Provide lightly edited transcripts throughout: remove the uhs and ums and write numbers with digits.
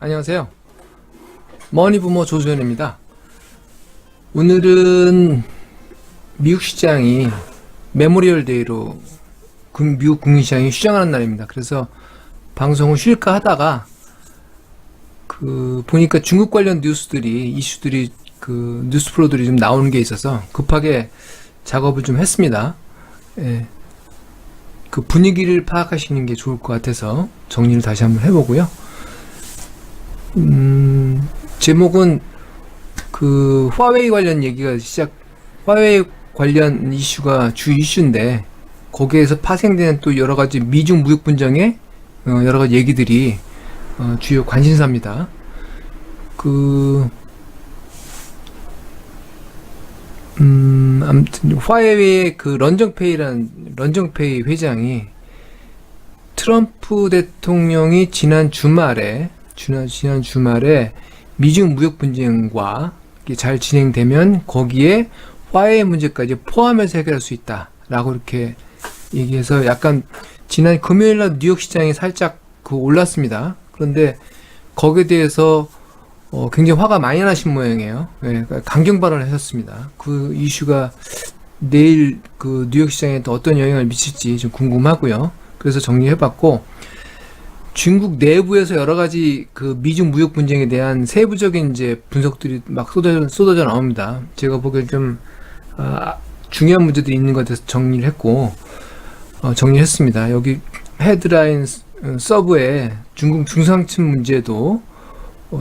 안녕하세요. 머니부모 조주현입니다. 오늘은 미국 시장이 메모리얼 데이로 미국 국민시장이 휴장하는 날입니다. 그래서 방송을 쉴까 하다가 보니까 중국 관련 이슈들이 뉴스 프로들이 좀 나오는 게 있어서 급하게 작업을 좀 했습니다. 예. 그 분위기를 파악하시는 게 좋을 것 같아서 정리를 다시 한번 해보고요. 제목은 화웨이 관련 화웨이 관련 이슈가 주 이슈인데 거기에서 파생되는 또 여러 가지 미중 무역 분쟁의 여러 가지 얘기들이 주요 관심사입니다. 아무튼 화웨이의 런정페이 회장이 트럼프 대통령이 지난 주말에 미중 무역 분쟁과 잘 진행되면 거기에 화웨이 문제까지 포함해서 해결할 수 있다라고 이렇게 얘기해서 약간 지난 금요일날 뉴욕 시장이 살짝 올랐습니다. 그런데 거기에 대해서 굉장히 화가 많이 나신 모양이에요. 네, 강경 발언을 하셨습니다. 그 이슈가 내일 뉴욕 시장에 또 어떤 영향을 미칠지 좀 궁금하고요. 그래서 정리해봤고, 중국 내부에서 여러 가지 미중 무역 분쟁에 대한 세부적인 이제 분석들이 막 쏟아져 나옵니다. 제가 보기엔 좀 중요한 문제들이 있는 것 같아서 정리를 했고, 정리했습니다. 여기 헤드라인 서브에 중국 중상층 문제도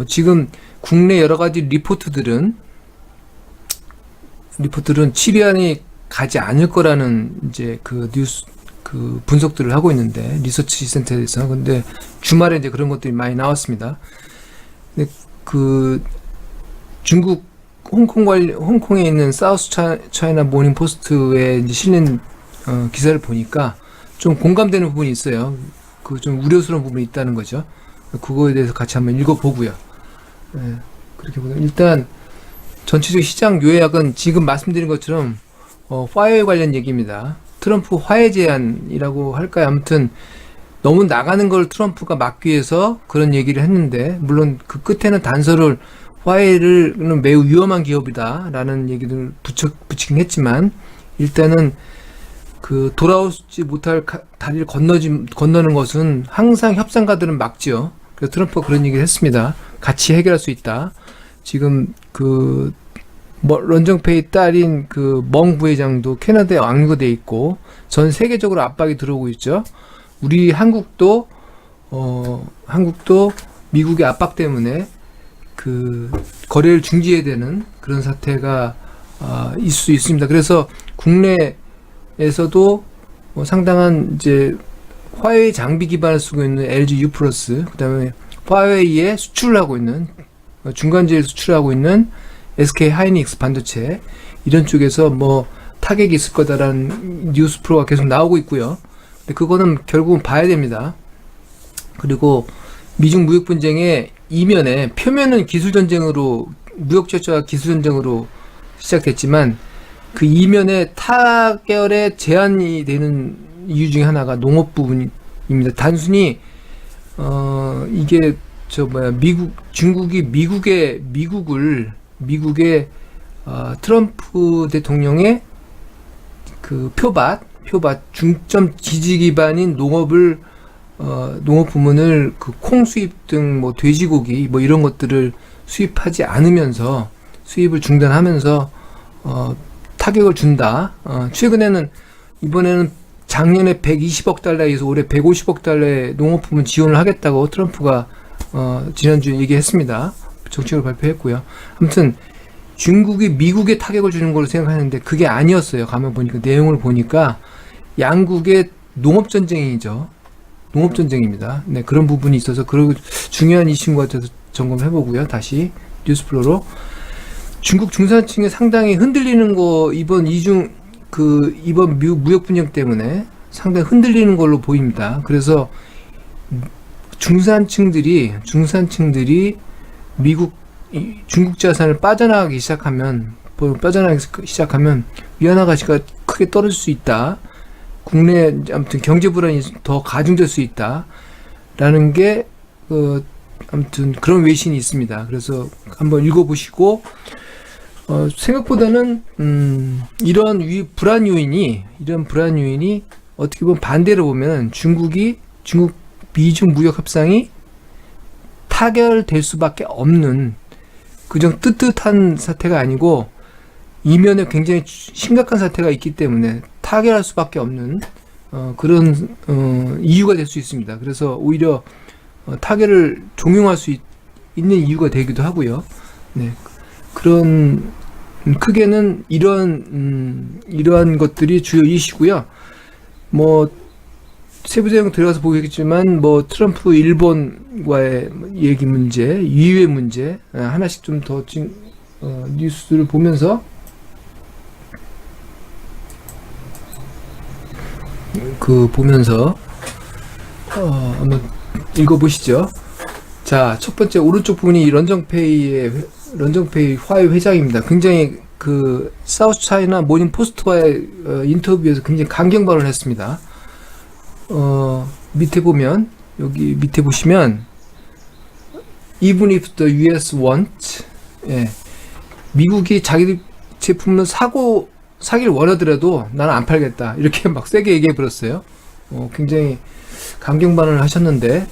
지금 국내 여러 가지 리포트들은 치리안이 가지 않을 거라는 이제 뉴스 분석들을 하고 있는데, 리서치 센터에서. 근데 주말에 이제 그런 것들이 많이 나왔습니다. 근데 중국 홍콩에 있는 사우스 차이나 모닝 포스트에 이제 실린 기사를 보니까 좀 공감되는 부분이 있어요. 좀 우려스러운 부분이 있다는 거죠. 그거에 대해서 같이 한번 읽어보고요. 네, 그렇게 보면 일단 전체적 시장 요약은 지금 말씀드린 것처럼 화웨이 관련 얘기입니다. 트럼프 화해 제안이라고 할까요? 아무튼 너무 나가는 걸 트럼프가 막기 위해서 그런 얘기를 했는데, 물론 그 끝에는 단서를 화웨이는 매우 위험한 기업이다 라는 얘기를 붙이긴 했지만, 일단은 돌아오지 못할 다리를 건너는 것은 항상 협상가들은 막지요. 그래서 트럼프가 그런 얘기를 했습니다. 같이 해결할 수 있다. 지금 런정페이 딸인 멍 부회장도 캐나다에 왕류가 돼 있고 전 세계적으로 압박이 들어오고 있죠. 우리 한국도 미국의 압박 때문에 거래를 중지해야 되는 그런 사태가 있을 수 있습니다. 그래서 국내에서도 상당한 이제 화웨이 장비 기반을 쓰고 있는 LG U+, 그다음에 화웨이에 수출을 하고 있는 중간재를 수출하고 있는 SK 하이닉스 반도체, 이런 쪽에서 타격이 있을 거다라는 뉴스 프로가 계속 나오고 있고요. 근데 그거는 결국은 봐야 됩니다. 그리고 미중 무역 분쟁의 이면에, 표면은 무역 절차가 기술 전쟁으로 시작됐지만 그 이면에 타결에 제한이 되는 이유 중에 하나가 농업 부분입니다. 단순히 이게 중국이 미국의 트럼프 대통령의 표밭 중점 지지 기반인 농업 부문을 콩 수입 등 돼지고기 이런 것들을 수입하지 않으면서 수입을 중단하면서 타격을 준다. 이번에는 작년에 120억 달러에서 올해 150억 달러의 농업 부문 지원을 하겠다고 트럼프가 지난주에 얘기했습니다. 정책을 발표했고요. 아무튼 중국이 미국에 타격을 주는 걸로 생각하는데 그게 아니었어요. 내용을 보니까 양국의 농업전쟁입니다. 네, 그런 부분이 있어서 중요한 이슈인 것 같아서 점검해보고요. 다시 뉴스플로로 중국 중산층이 상당히 흔들리는 거, 이번 무역 분쟁 때문에 상당히 흔들리는 걸로 보입니다. 그래서 중산층들이 중국 자산을 빠져나가기 시작하면 위안화 가치가 크게 떨어질 수 있다. 국내 아무튼 경제 불안이 더 가중될 수 있다라는 게 아무튼 그런 외신이 있습니다. 그래서 한번 읽어보시고 생각보다는 이런 불안 요인이 어떻게 보면 반대로 보면 중국 미중 무역 협상이 타결될 수밖에 없는 그정 뜨뜻한 사태가 아니고 이면에 굉장히 심각한 사태가 있기 때문에 타결할 수밖에 없는 그런 이유가 될 수 있습니다. 그래서 오히려 타결을 종용할 수 있는 이유가 되기도 하고요. 네, 그런 크게는 이러한 것들이 주요 이슈고요. 뭐 세부 내용 들어가서 보겠지만 뭐 트럼프 일본과의 얘기 문제, 유해 문제 하나씩 좀 더 뉴스를 보면서 한번 읽어보시죠. 자, 첫 번째 오른쪽 부분이 런정페이 화해 회장입니다. 굉장히 사우스 차이나 모닝 포스트와의 인터뷰에서 굉장히 강경 발언을 했습니다. 밑에 보면, 여기 밑에 보시면, even if the US wants, 예, 미국이 자기 제품을 사길 원하더라도 나는 안 팔겠다. 이렇게 막 세게 얘기해 버렸어요. 굉장히 강경 발언을 하셨는데,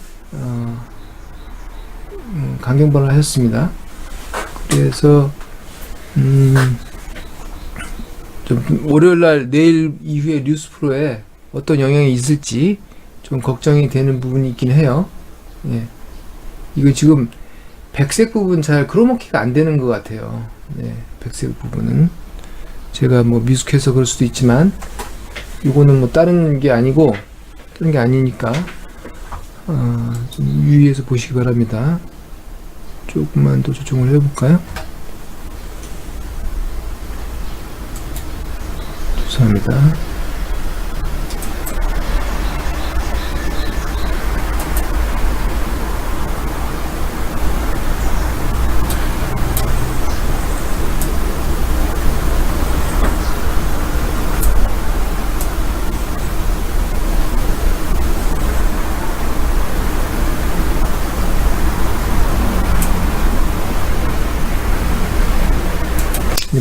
강경 발언을 하셨습니다. 그래서, 좀 월요일날 내일 이후에 뉴스 프로에 어떤 영향이 있을지 좀 걱정이 되는 부분이 있긴 해요. 예. 이거 지금 백색 부분 잘 크로마키가 안 되는 것 같아요. 네, 백색 부분은 제가 뭐 미숙해서 그럴 수도 있지만 이거는 뭐 다른 게 아니니까 좀 유의해서 보시기 바랍니다. 조금만 더 조정을 해볼까요? 죄송합니다.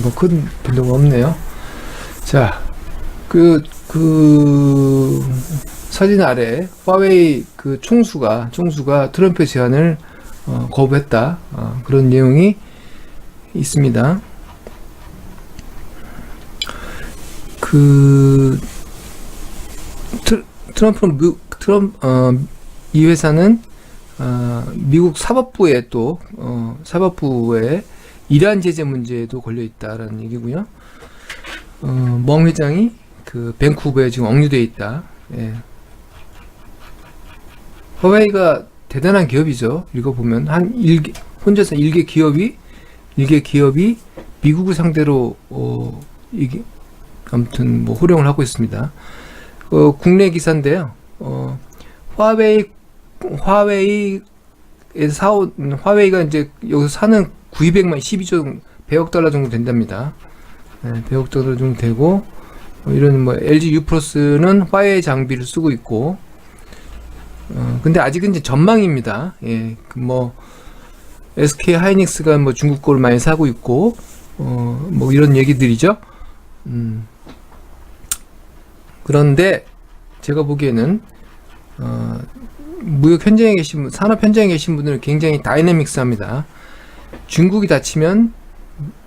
뭐 큰 변동은 없네요. 자, 사진 아래 화웨이 총수가 트럼프의 제안을 거부했다. 그런 내용이 있습니다. 이 회사는 미국 사법부에 이란 제재 문제에도 걸려 있다라는 얘기고요. 멍 회장이 밴쿠버에 지금 억류되어 있다. 예. 화웨이가 대단한 기업이죠. 읽어보면 혼자서 일개 기업이 미국을 상대로 이게 아무튼 뭐 호령을 하고 있습니다. 국내 기사인데요. 화웨이가 이제 여기서 사는 12조 100억 달러 정도 된답니다. 네, 100억 달러 정도 되고 이런 뭐 LG U+는 화웨이 장비를 쓰고 있고 근데 아직은 이제 전망입니다. 예, 뭐 SK 하이닉스가 뭐 중국 거를 많이 사고 있고 뭐 이런 얘기들이죠. 그런데 제가 보기에는 산업 현장에 계신 분들은 굉장히 다이내믹스합니다. 중국이 닫히면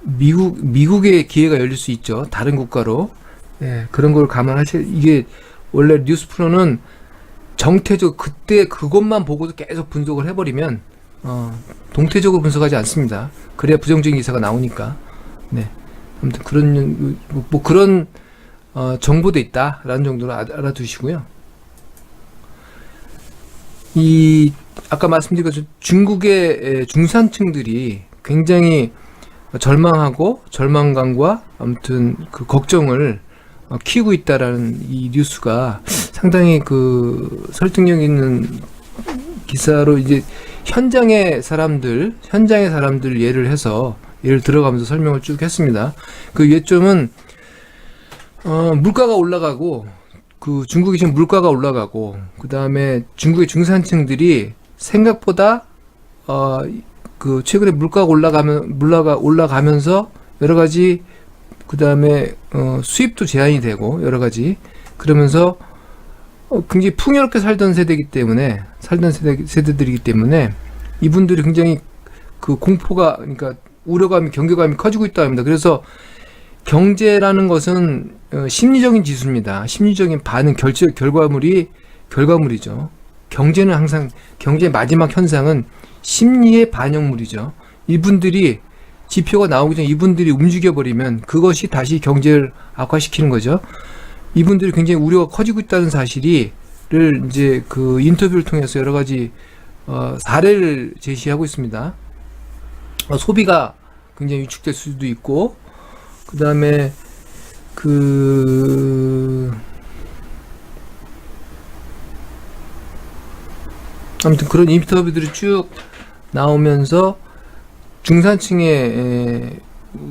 미국의 기회가 열릴 수 있죠. 다른 국가로. 예, 그런 걸 이게 원래 뉴스 프로는 그때 그것만 보고도 계속 분석을 해버리면 동태적으로 분석하지 않습니다. 그래야 부정적인 기사가 나오니까. 네. 아무튼 그런 정보도 있다라는 정도로 알아두시고요. 아까 말씀드린 것처럼 중국의 중산층들이 굉장히 절망감과 아무튼 걱정을 키우고 있다라는 이 뉴스가 상당히 설득력 있는 기사로 이제 현장의 사람들 예를 들어가면서 설명을 쭉 했습니다. 그 예점은 물가가 올라가고 중국이 지금 물가가 올라가고 그 다음에 중국의 중산층들이 생각보다 그 최근에 물가가 올라가면서 여러 가지, 그 다음에 수입도 제한이 되고 여러 가지, 그러면서 굉장히 풍요롭게 살던 세대들이기 때문에 이분들이 굉장히 그 공포가, 그러니까 우려감이, 경계감이 커지고 있다 합니다. 그래서 경제라는 것은 심리적인 지수입니다. 심리적인 반응, 결과물이죠. 경제는 항상, 경제의 마지막 현상은 심리의 반영물이죠. 이분들이 지표가 나오기 전에 이분들이 움직여버리면 그것이 다시 경제를 악화시키는 거죠. 이분들이 굉장히 우려가 커지고 있다는 사실을 이제 그 인터뷰를 통해서 여러 가지 사례를 제시하고 있습니다. 소비가 굉장히 위축될 수도 있고, 그 다음에 아무튼 그런 인터뷰들이 쭉 나오면서 중산층의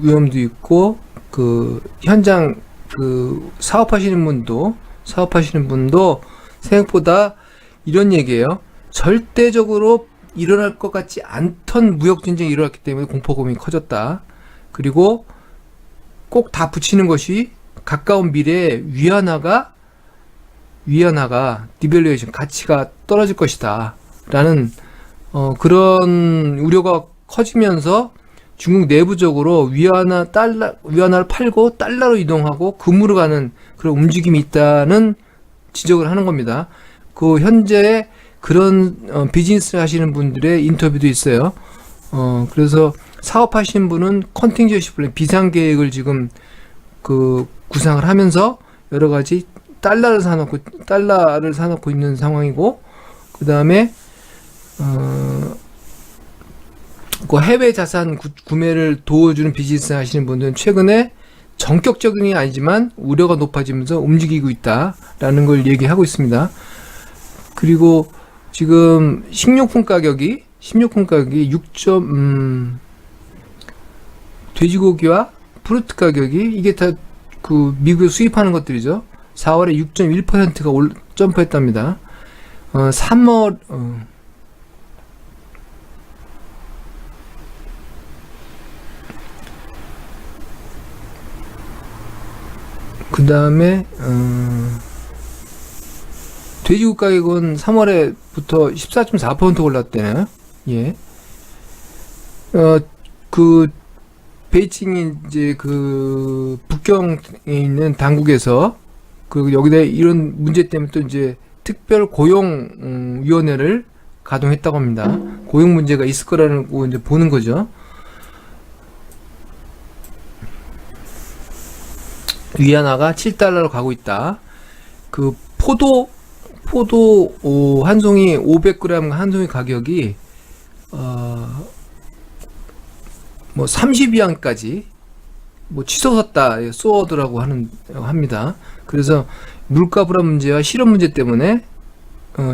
위험도 있고, 그 현장 그 사업하시는 분도 생각보다 이런 얘기예요. 절대적으로 일어날 것 같지 않던 무역 전쟁이 일어났기 때문에 공포감이 커졌다. 그리고 꼭 다 붙이는 것이 가까운 미래에 위안화가 디밸류에이션, 가치가 떨어질 것이다 라는 그런 우려가 커지면서 중국 내부적으로 위안화를 팔고 달러로 이동하고 금으로 가는 그런 움직임이 있다는 지적을 하는 겁니다. 그 현재 그런 비즈니스를 하시는 분들의 인터뷰도 있어요. 그래서 사업하시는 분은 컨팅전시 플랜, 비상 계획을 지금 그 구상을 하면서 여러 가지 달러를 사놓고 있는 상황이고, 그 다음에 그 해외 자산 구매를 도와주는 비즈니스 하시는 분들은 최근에 전격적인 게 아니지만 우려가 높아지면서 움직이고 있다라는 걸 얘기하고 있습니다. 그리고 지금 식료품 가격이 돼지고기와 프루트 가격이, 이게 다 그 미국에 수입하는 것들이죠. 4월에 6.1%가 점프했답니다. 3월 그 다음에 돼지고기 가격은 3월에부터 14.4% 올랐대요. 예. 그 베이징이 이제 그 북경에 있는 당국에서 그 여기다 이런 문제 때문에 또 이제 특별 고용 위원회를 가동했다고 합니다. 고용 문제가 있을 거라고 이제 보는 거죠. 위안화가 7달러로 가고 있다. 그 포도 한 송이 500g 한 송이 가격이 뭐 30위안까지 뭐 치솟았다, 소어드라고 합니다. 그래서 물가 불안 문제와 실업 문제 때문에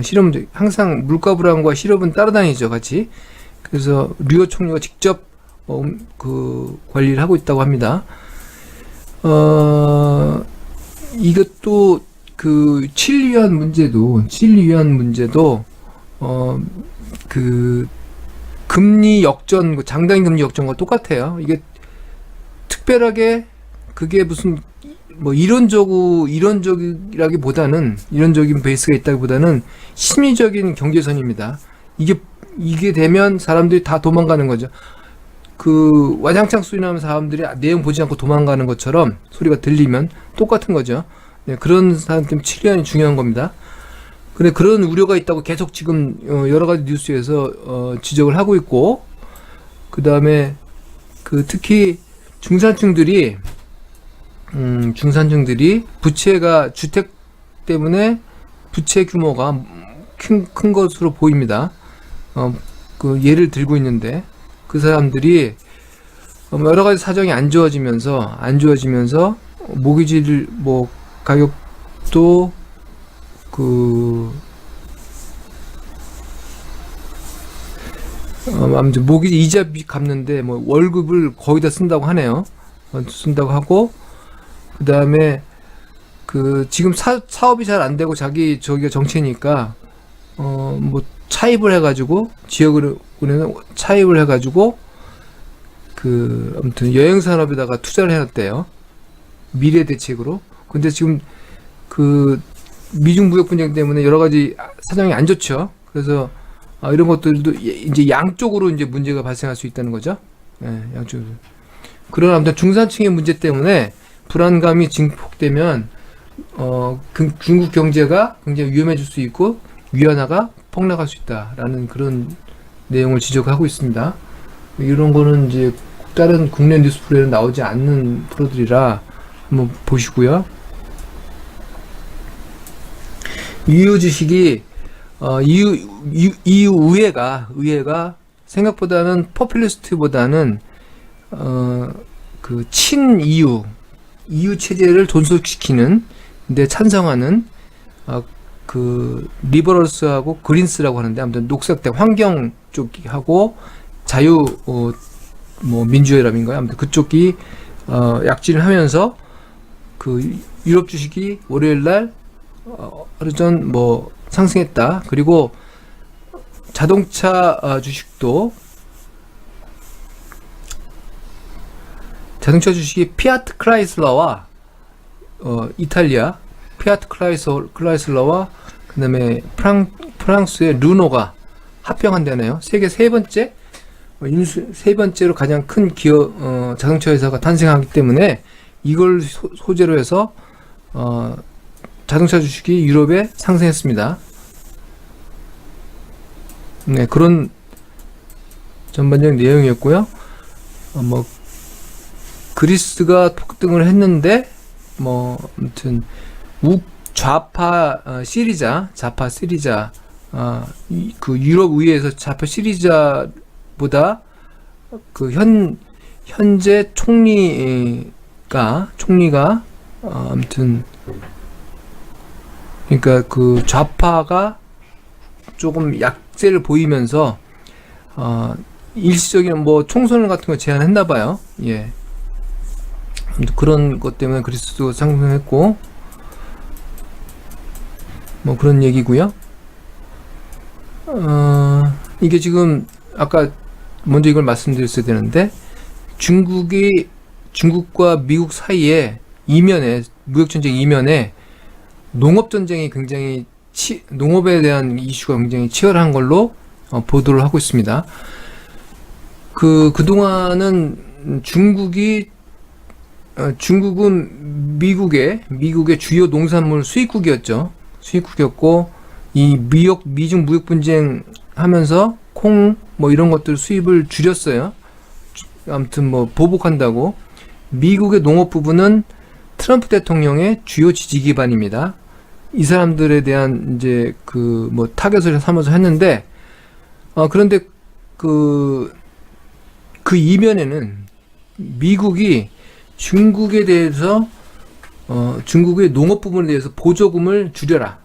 실업 문제, 항상 물가 불안과 실업은 따라다니죠, 같이. 그래서 류호 총리가 직접 그 관리를 하고 있다고 합니다. 이것도 그 칠리위안 문제도 그 금리 역전, 장단기 금리 역전과 똑같아요. 이게 특별하게 그게 무슨 뭐 이론적인 베이스가 있다기보다는 심리적인 경계선입니다. 이게 되면 사람들이 다 도망가는 거죠. 그 와장창 소리 나면 사람들이 내용 보지 않고 도망가는 것처럼 소리가 들리면 똑같은 거죠. 네, 그런 사람 때문에 칠리안이 중요한 겁니다. 근데 그런 우려가 있다고 계속 지금 여러 가지 뉴스에서 지적을 하고 있고, 그 다음에 그 특히 중산층들이 부채가, 주택 때문에 부채 규모가 큰 것으로 보입니다. 그 예를 들고 있는데, 그 사람들이 여러 가지 사정이 안 좋아지면서 모기지 뭐 가격도 아무튼 모기지 이자비 갚는데 뭐 월급을 거의 다 쓴다고 하네요. 쓴다고 하고, 그 다음에 그 지금 사업이 잘 안 되고 저기가 정체니까 뭐 차입을 해가지고 지역으로는 차입을 해가지고 아무튼 여행 산업에다가 투자를 해놨대요. 미래 대책으로. 근데 지금 미중 무역 분쟁 때문에 여러 가지 사정이 안 좋죠. 그래서 이런 것들도 이제 양쪽으로 이제 문제가 발생할 수 있다는 거죠. 예, 양쪽으로. 그런 아무튼 중산층의 문제 때문에 불안감이 증폭되면 중국 경제가 굉장히 위험해질 수 있고 위안화가 폭락할 수 있다라는 그런 내용을 지적하고 있습니다. 이런 거는 이제 다른 국내 뉴스 프로에는 나오지 않는 프로들이라 한번 보시고요. 유효 주식이 EU 의회가 생각보다는 포퓰리스트보다는 친 EU 체제를 존속시키는 데 찬성하는 리버럴스하고 그린스라고 하는데 아무튼 녹색대 환경 쪽하고 자유 민주연합인가요? 아무튼 그쪽이 약진을 하면서 유럽 주식이 월요일날 하루 전 상승했다. 그리고 자동차 주식이 피아트 크라이슬러와 이탈리아 피아트 크라이슬러와 그다음에 프랑스의 르노가 합병한다네요. 세계 세 번째로 가장 큰 자동차 회사가 탄생하기 때문에 이걸 소재로 해서 자동차 주식이 유럽에 상승했습니다. 네, 그런 전반적인 내용이었고요. 그리스가 폭등을 했는데 아무튼 좌파 시리자 유럽 의회에서 좌파 시리자보다 현재 총리가 아무튼 그러니까 좌파가 조금 약세를 보이면서 일시적인 총선을 같은 거 제안했나 봐요. 예. 그런 것 때문에 그리스도 상승했고 그런 얘기고요. 이게 지금 아까 먼저 이걸 말씀드렸어야 되는데 중국과 미국 사이에 무역 전쟁 이면에 농업 전쟁이 굉장히 농업에 대한 이슈가 굉장히 치열한 걸로 보도를 하고 있습니다. 그동안은 중국은 미국의 주요 농산물 수입국이었고 이 미중 무역 분쟁 하면서 콩 이런 것들 수입을 줄였어요. 아무튼 보복한다고. 미국의 농업 부분은 트럼프 대통령의 주요 지지 기반입니다. 이 사람들에 대한 이제 타겟을 삼아서 했는데 그런데 그 이면에는 미국이 중국에 대해서 중국의 농업 부분에 대해서 보조금을 줄여라.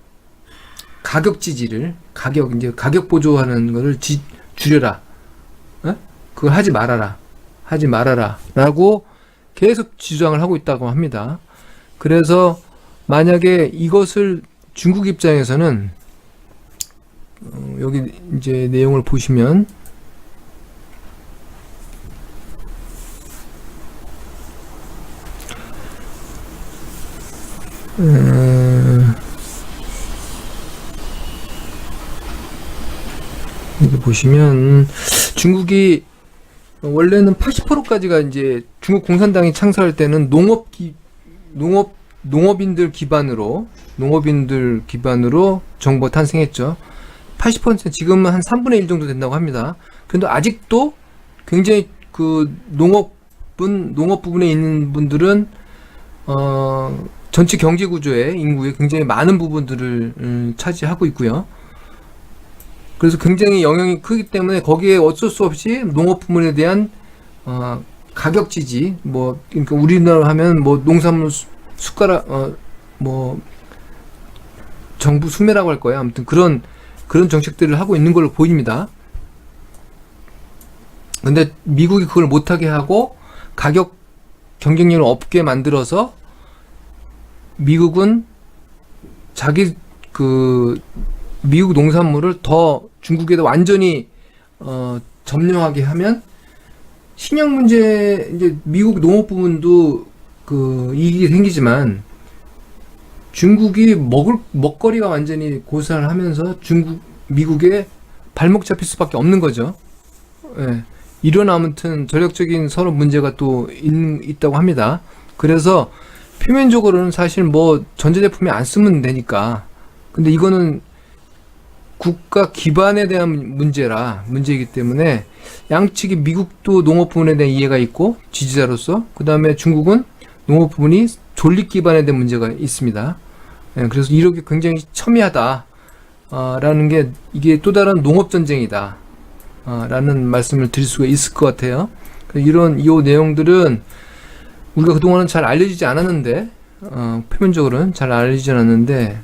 가격 보조하는 거를 줄여라. 그걸 하지 말아라. 라고 계속 주장을 하고 있다고 합니다. 그래서 만약에 이것을 중국 입장에서는 여기 이제 내용을 보시면 여기 보시면 중국이 원래는 80%까지가 이제 중국 공산당이 창설할 때는 농업인들 기반으로 정부가 탄생했죠. 80% 지금은 한 3분의 1 정도 된다고 합니다. 그런데 아직도 굉장히 농업 부분에 있는 분들은 전체 경제 구조의 인구의 굉장히 많은 부분들을 차지하고 있고요. 그래서 굉장히 영향이 크기 때문에 거기에 어쩔 수 없이 농업 부문에 대한 가격 지지, 그러니까 우리나라 하면 농산물 숟가락, 정부 수매라고 할 거예요. 아무튼 그런 정책들을 하고 있는 걸로 보입니다. 근데 미국이 그걸 못하게 하고 가격 경쟁력을 없게 만들어서 미국은 미국 농산물을 더 중국에다 완전히 점령하게 하면 식량 문제, 이제 미국 농업 부분도 그 이익이 생기지만 중국이 먹거리가 완전히 고살하면서 미국에 발목 잡힐 수밖에 없는 거죠. 예. 이런 아무튼 전략적인 서로 문제가 또 있다고 합니다. 그래서 표면적으로는 사실 뭐 전자제품이 안 쓰면 되니까. 근데 이거는 국가 기반에 대한 문제이기 때문에 양측이 미국도 농업 부분에 대한 이해가 있고 지지자로서, 그 다음에 중국은 농업 부분이 존립 기반에 대한 문제가 있습니다. 예, 그래서 이렇게 굉장히 첨예하다 라는 게, 이게 또 다른 농업 전쟁이다 라는 말씀을 드릴 수가 있을 것 같아요. 이 내용들은 우리가 그동안은 잘 알려지지 않았는데, 표면적으로는 잘 알려지지 않았는데,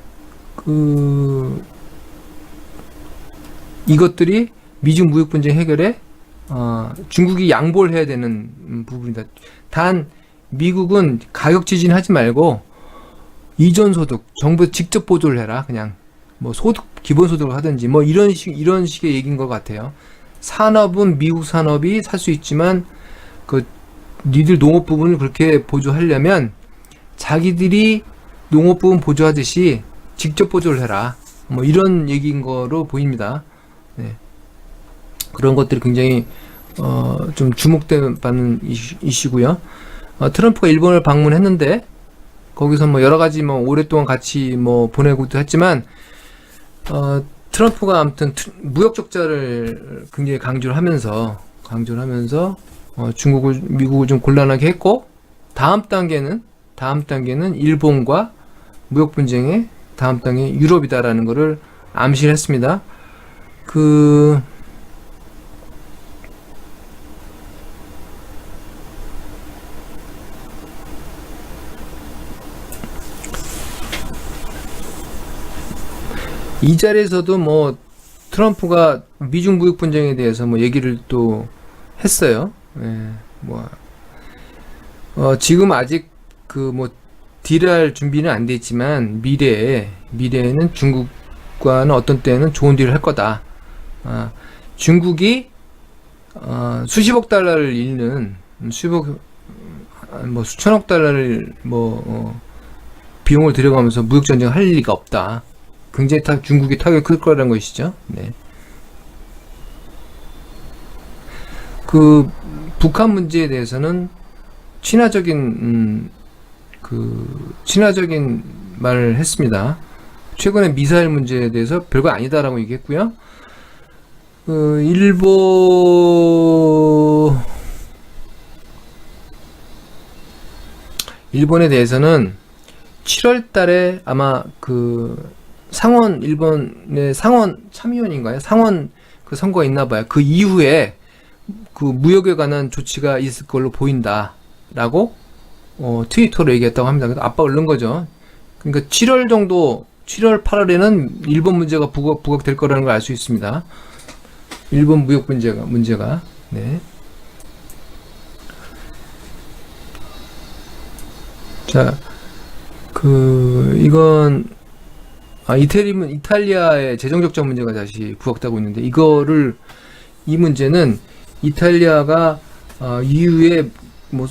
이것들이 미중 무역 분쟁 해결에 중국이 양보를 해야 되는 부분이다. 단 미국은 가격 지진하지 말고 이전소득 정부에서 직접 보조를 해라. 그냥 뭐 기본소득을 하든지 뭐 이런 식의 얘기인 것 같아요. 산업은 미국 산업이 살 수 있지만 니들 농업 부분을 그렇게 보조하려면 자기들이 농업 부분 보조하듯이 직접 보조를 해라. 뭐 이런 얘기인 거로 보입니다. 네. 그런 것들이 굉장히 좀 주목받는 이슈고요. 트럼프가 일본을 방문했는데 거기서 뭐 여러 가지 뭐 오랫동안 같이 뭐 보내고도 했지만 트럼프가 아무튼 무역 적자를 굉장히 강조를 하면서 미국을 좀 곤란하게 했고, 다음 단계는 일본과 무역 분쟁의 다음 단계 유럽이다라는 것을 암시를 했습니다. 이 자리에서도 뭐 트럼프가 미중 무역 분쟁에 대해서 뭐 얘기를 또 했어요. 예, 지금 아직 딜할 준비는 안 돼 있지만 미래에는 중국과는 어떤 때는 좋은 딜을 할 거다. 중국이 수십억 달러를 잃는 수천억 달러를 비용을 들여가면서 무역 전쟁을 할 리가 없다. 굉장히 중국이 타격이 클 거라는 것이죠. 네. 북한 문제에 대해서는 친화적인 말을 했습니다. 최근에 미사일 문제에 대해서 별거 아니다라고 얘기했고요. 일본에 대해서는 7월 달에 아마 일본의 상원 참의원인가요? 상원 선거가 있나 봐요. 그 이후에 무역에 관한 조치가 있을 걸로 보인다라고 트위터로 얘기했다고 합니다. 그래서 압박을 넣은 거죠. 그러니까 7월 8월에는 일본 문제가 부각될 거라는 걸 알 수 있습니다. 일본 무역 문제가. 네. 자, 이건 이탈리아의 재정적자 문제가 다시 부각되고 있는데, 이 문제는 이탈리아가 EU에 뭐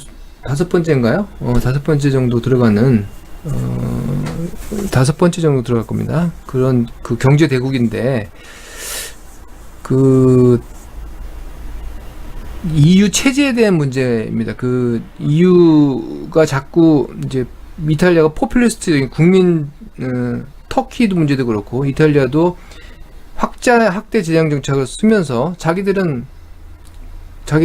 5번째인가요? 5번째 정도 들어가는 5번째 정도 들어갈 겁니다. 그런 경제 대국인데 EU 체제에 대한 문제입니다. EU가 자꾸 이제 이탈리아가 포퓰리스트적인 터키도 문제도 그렇고 이탈리아도 학대 재정 정책을 쓰면서 자기들은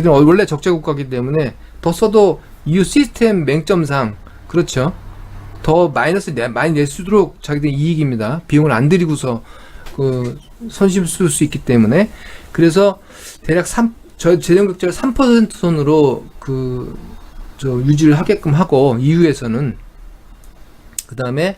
원래 적자 국가이기 때문에 더 써도 EU 시스템 맹점상, 그렇죠, 더 마이너스 많이 낼수록 자기들 이익입니다. 비용을 안 들이고서 선심 쓸 수 있기 때문에. 그래서 대략 재정 적자를 3% 선으로 유지를 하게끔 하고, EU에서는 그 다음에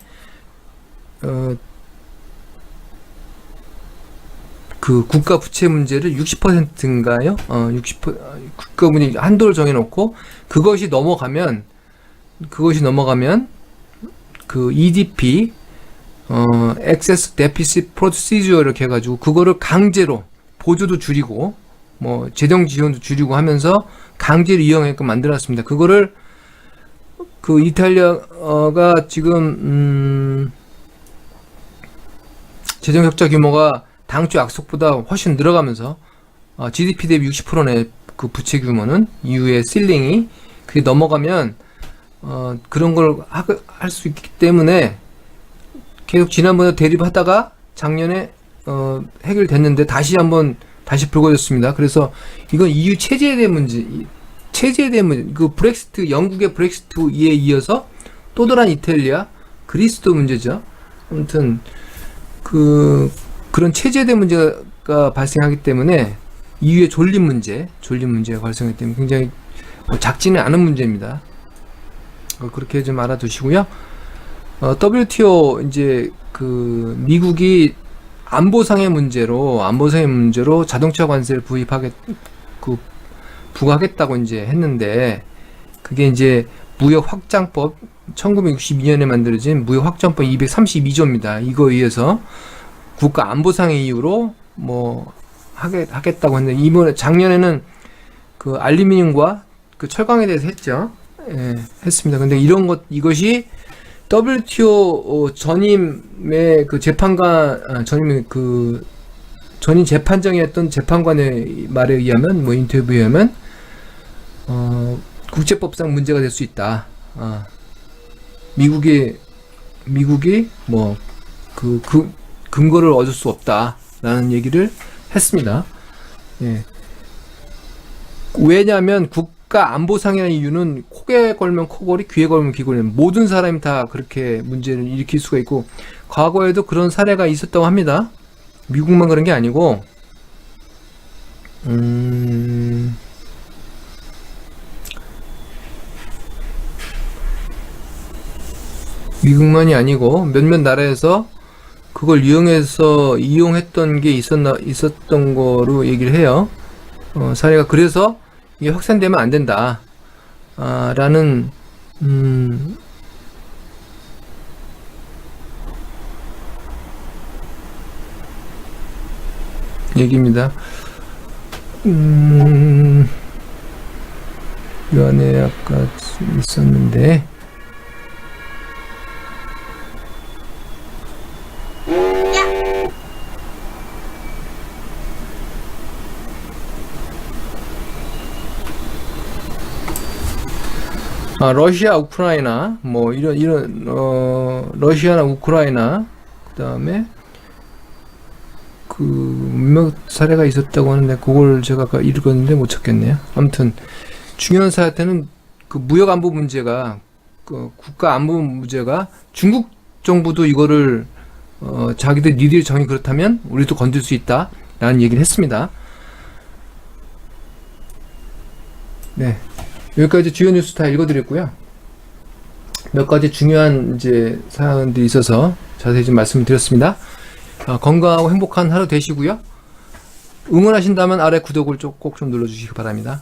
국가 부채 문제를 60%인가요? 60% 국가분이 한도를 정해놓고 그것이 넘어가면 EDP excess deficit procedure 이렇게 해가지고 그거를 강제로 보조도 줄이고 뭐 재정 지원도 줄이고 하면서 강제로 이용하게끔 만들어놨습니다. 그거를 그 이탈리아가 지금 재정 적자 규모가 당초 약속보다 훨씬 늘어가면서 GDP 대비 60%네 그 부채 규모는 이후에 실링이 그게 넘어가면 그런 걸 할 수 있기 때문에 계속 지난번에 대립하다가 작년에 해결됐는데 다시 불거졌습니다. 그래서 이건 EU 체제에 대한 문제, 그 브렉시트, 영국의 브렉시트에 이어서 또 다른 이탈리아, 그리스도 문제죠. 아무튼 그런 체제에 대한 문제가 발생하기 때문에 EU의 존립 문제가 발생하기 때문에 굉장히 작지는 않은 문제입니다. 그렇게 좀 알아두시고요. WTO 이제 그 미국이 안보상의 문제로 자동차 관세를 부과하겠다고 이제 했는데 그게 이제 무역 확장법 1962년에 만들어진 무역 확장법 232조입니다. 이거에 의해서 국가 안보상의 이유로 뭐 하겠다고 했는데 이번에 작년에는 그 알루미늄과 그 철강에 대해서 했죠. 예, 했습니다. 근데 이것이 WTO 전임의 그 전임 재판장이었던 재판관의 말에 의하면 뭐 인터뷰에 의하면 국제법상 문제가 될 수 있다. 미국이 뭐 그 근거를 얻을 수 없다라는 얘기를 했습니다. 예. 왜냐하면 국가 안보상이라는 이유는 코에 걸면 코걸이, 귀에 걸면 귀걸이, 모든 사람이 다 그렇게 문제를 일으킬 수가 있고 과거에도 그런 사례가 있었다고 합니다. 미국만 그런 게 아니고 미국만이 아니고 몇몇 나라에서 그걸 이용했던 게 있었던 거로 얘기를 해요. 사례가. 그래서 이게 확산되면 안 된다. 라는, 얘기입니다. 이 안에 아까 있었는데, 러시아, 우크라이나, 뭐, 러시아나 우크라이나, 그 다음에, 몇몇 사례가 있었다고 하는데, 그걸 제가 아까 읽었는데 못 찾겠네요. 아무튼, 중요한 사태는 그 무역 안보 문제가, 국가 안보 문제가 중국 정부도 이거를, 니들 정이 그렇다면 우리도 건들 수 있다. 라는 얘기를 했습니다. 네. 여기까지 주요 뉴스 다 읽어드렸고요. 몇 가지 중요한 이제 사항들이 있어서 자세히 좀 말씀을 드렸습니다. 건강하고 행복한 하루 되시고요. 응원하신다면 아래 구독을 꼭 좀 눌러주시기 바랍니다.